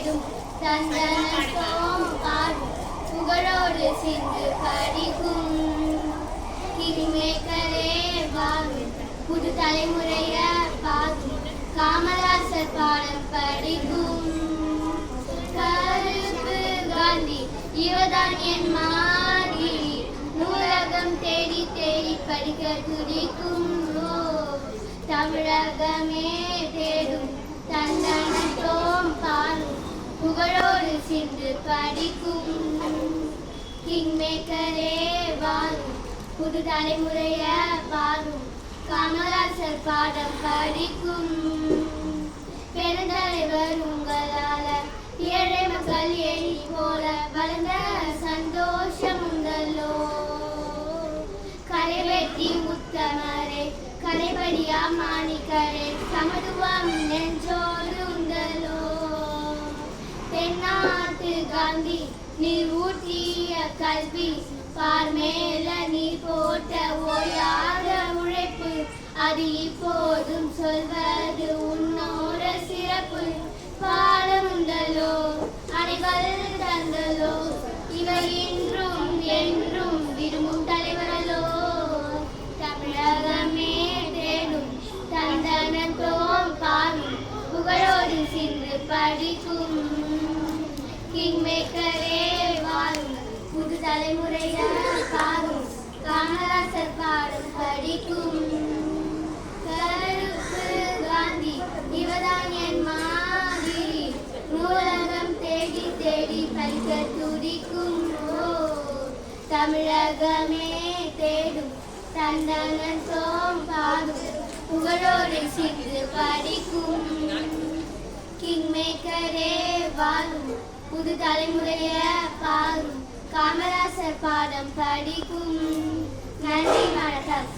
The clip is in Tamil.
தேடும் தந்தனத்தோம் பாடும் புகழோடு சிந்து படிக்கும் கிங்மேக்கரே வாழும் புது தலைமுறைய பாடும் காமராசர் பாடம் படிக்கும் கருப்பு காந்தி இவதான் என் மாதிரி நூலகம் தேடி தேடி படிக்க துடிக்கும் தமிழகமே தேடும் தந்தனத்தோம் பாடும் புகழோடு சிந்து படிக்கும் கிங்மேக்கரே வாழும் புது தலைமுறைய பாடும் காமராசர் பாடம் படிக்கும் பெருந்தலைவர் உங்களால ஏழை மக்கள் எலி போல வளர்ந்த சந்தோஷம் உண்டல்லோ கரைவெட்டி உத்தமரே கரைபடியா மாணிக்கரே சமத்துவம் நெஞ்சோடு உண்டல்லோ தென்னாட்டு காந்தி நீர் ஊற்றிய கல்வி பார்மேல நீர் போட்ட ஓயாத உழைப்பு அது இப்போதும் சொல்வது உன்னோட சிறப்பு பாடம் உண்டலோ அணைகள் தந்தலோ இவை இன்றும் என்றும் விரும்பும் தலைவரலோ தமிழகமே தேடும் தந்தனத்தோம் பாடும் புகழோடு சிந்து படிக்கும் கிங்மேக்கரே வாழும் புது தலைமுறைய பாடும் காமராசர் பாடம் படிக்கும் கருப்பு காந்தி இவதான் என் மாதிரி நூலகம் தேடி தேடி படிக்க துடிக்கும் தமிழகமே தேடும் தந்தனத்தோம் பாடும் புகழோடு சிந்து படிக்கும் கிங்மேக்கரே வாழும் புது தலைமுறைய பாடும் காமராசர் பாடம் படிக்கும் நன்றி வணக்கம்.